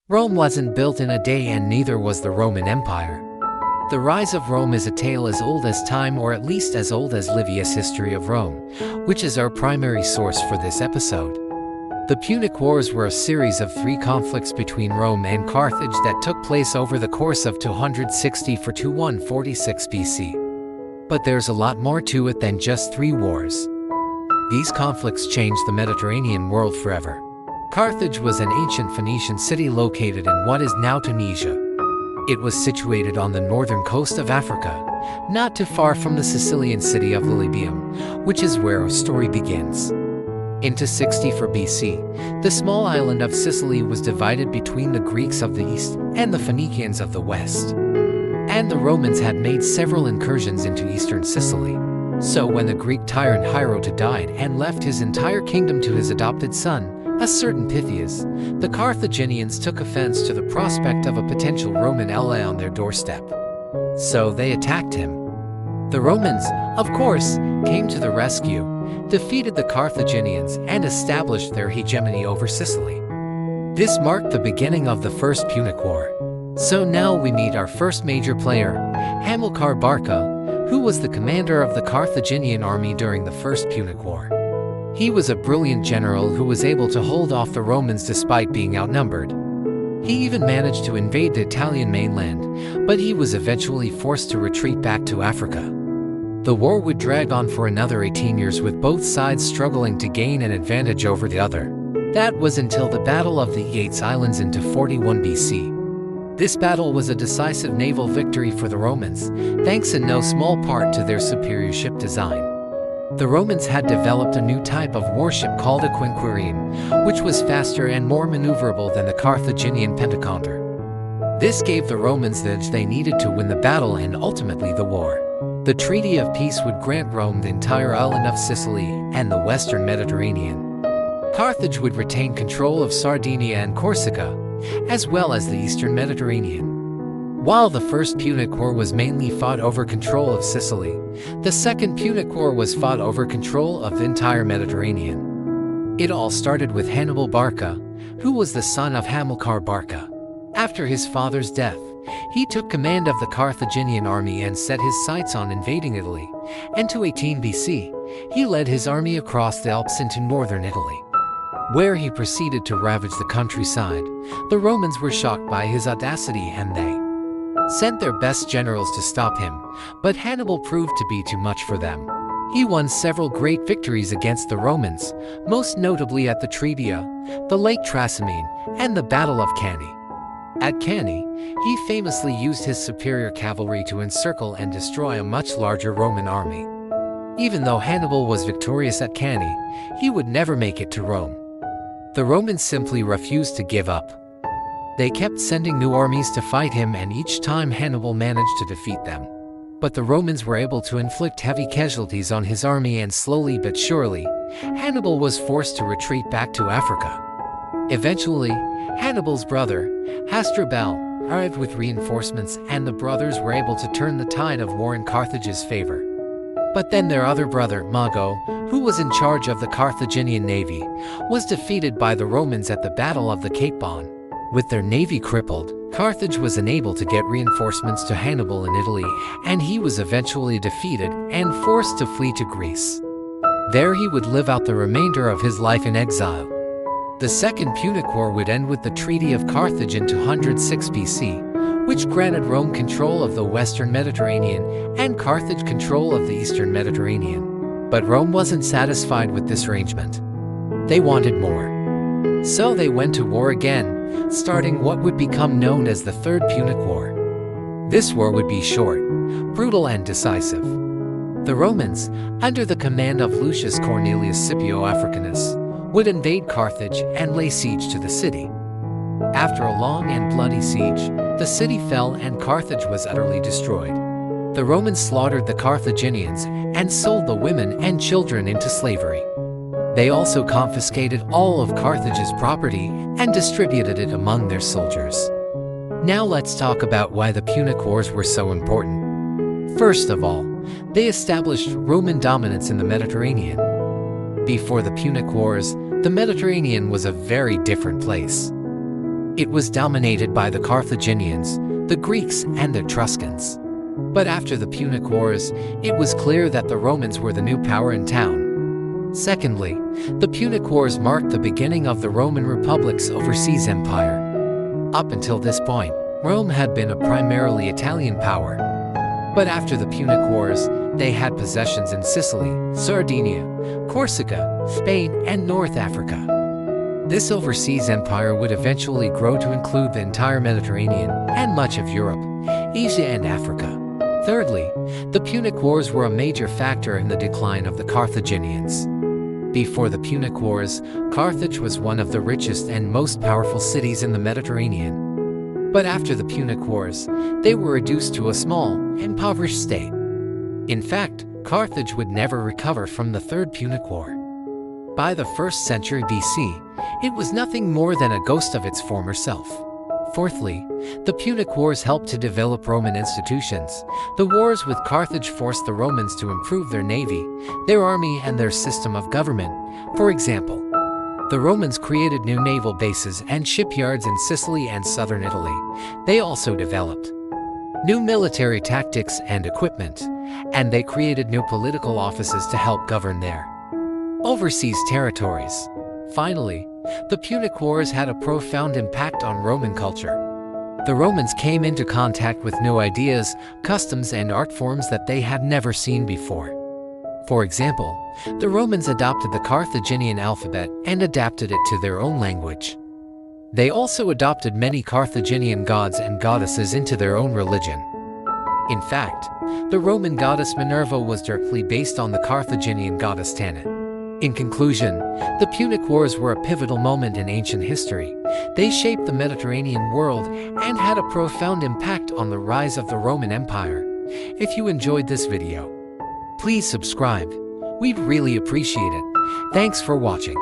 Rome wasn't built in a day, and neither was the Roman Empire. The rise of Rome is a tale as old as time, or at least as old as Livius' History of Rome, which is our primary source for this episode. The Punic Wars were a series of 3 conflicts between Rome and Carthage that took place over the course of 260–146 BC. But there's a lot more to it than just 3 wars. These conflicts changed the Mediterranean world forever. Carthage was an ancient Phoenician city located in what is now Tunisia. It was situated on the northern coast of Africa, not too far from the Sicilian city of Lilybaeum, which is where our story begins. In 264 BC, the small island of Sicily was divided between the Greeks of the east and the Phoenicians of the west. And the Romans had made several incursions into eastern Sicily. So when the Greek tyrant Hierote died and left his entire kingdom to his adopted son, a certain Pythias, the Carthaginians took offense to the prospect of a potential Roman ally on their doorstep. So they attacked him. The Romans, of course, came to the rescue, defeated the Carthaginians, and established their hegemony over Sicily. This marked the beginning of the First Punic War. So now we meet our first major player, Hamilcar Barca, who was the commander of the Carthaginian army during the First Punic War. He was a brilliant general who was able to hold off the Romans despite being outnumbered. He even managed to invade the Italian mainland, but he was eventually forced to retreat back to Africa. The war would drag on for another 18 years, with both sides struggling to gain an advantage over the other. That was until the Battle of the Yates Islands in 241 BC. This battle was a decisive naval victory for the Romans, thanks in no small part to their superior ship design. The Romans had developed a new type of warship called a quinquereme, which was faster and more maneuverable than the Carthaginian pentaconter. This gave the Romans the edge they needed to win the battle and ultimately the war. The Treaty of Peace would grant Rome the entire island of Sicily and the western Mediterranean. Carthage would retain control of Sardinia and Corsica, as well as the eastern Mediterranean. While the First Punic War was mainly fought over control of Sicily, the Second Punic War was fought over control of the entire Mediterranean. It all started with Hannibal Barca, who was the son of Hamilcar Barca. After his father's death, he took command of the Carthaginian army and set his sights on invading Italy, and 218 BC, he led his army across the Alps into northern Italy, where he proceeded to ravage the countryside. The Romans were shocked by his audacity and they sent their best generals to stop him, but Hannibal proved to be too much for them. He won several great victories against the Romans, most notably at the Trebia, the Lake Trasimene, and the Battle of Cannae. At Cannae, he famously used his superior cavalry to encircle and destroy a much larger Roman army. Even though Hannibal was victorious at Cannae, he would never make it to Rome. The Romans simply refused to give up. They kept sending new armies to fight him, and each time Hannibal managed to defeat them. But the Romans were able to inflict heavy casualties on his army, and slowly but surely, Hannibal was forced to retreat back to Africa. Eventually, Hannibal's brother, Hasdrubal, arrived with reinforcements, and the brothers were able to turn the tide of war in Carthage's favor. But then their other brother, Mago, who was in charge of the Carthaginian navy, was defeated by the Romans at the Battle of the Cape Bon. With their navy crippled, Carthage was unable to get reinforcements to Hannibal in Italy, and he was eventually defeated and forced to flee to Greece. There he would live out the remainder of his life in exile. The Second Punic War would end with the Treaty of Carthage in 206 BC, which granted Rome control of the western Mediterranean and Carthage control of the eastern Mediterranean. But Rome wasn't satisfied with this arrangement. They wanted more. So they went to war again, starting what would become known as the Third Punic War. This war would be short, brutal, and decisive. The Romans, under the command of Lucius Cornelius Scipio Africanus, would invade Carthage and lay siege to the city. After a long and bloody siege, the city fell and Carthage was utterly destroyed. The Romans slaughtered the Carthaginians and sold the women and children into slavery. They also confiscated all of Carthage's property and distributed it among their soldiers. Now let's talk about why the Punic Wars were so important. First of all, they established Roman dominance in the Mediterranean. Before the Punic Wars, the Mediterranean was a very different place. It was dominated by the Carthaginians, the Greeks, and the Etruscans. But after the Punic Wars, it was clear that the Romans were the new power in town. Secondly, the Punic Wars marked the beginning of the Roman Republic's overseas empire. Up until this point, Rome had been a primarily Italian power. But after the Punic Wars, they had possessions in Sicily, Sardinia, Corsica, Spain, and North Africa. This overseas empire would eventually grow to include the entire Mediterranean and much of Europe, Asia, and Africa. Thirdly, the Punic Wars were a major factor in the decline of the Carthaginians. Before the Punic Wars, Carthage was one of the richest and most powerful cities in the Mediterranean. But after the Punic Wars, they were reduced to a small, impoverished state. In fact, Carthage would never recover from the Third Punic War. By the 1st century BC, it was nothing more than a ghost of its former self. Fourthly, the Punic Wars helped to develop Roman institutions. The wars with Carthage forced the Romans to improve their navy, their army, and their system of government. For example, the Romans created new naval bases and shipyards in Sicily and southern Italy. They also developed new military tactics and equipment, and they created new political offices to help govern their overseas territories. Finally, the Punic Wars had a profound impact on Roman culture. The Romans came into contact with new ideas, customs, and art forms that they had never seen before. For example, the Romans adopted the Carthaginian alphabet and adapted it to their own language. They also adopted many Carthaginian gods and goddesses into their own religion. In fact, the Roman goddess Minerva was directly based on the Carthaginian goddess Tanit. In conclusion, the Punic Wars were a pivotal moment in ancient history. They shaped the Mediterranean world and had a profound impact on the rise of the Roman Empire. If you enjoyed this video, please subscribe. We'd really appreciate it. Thanks for watching.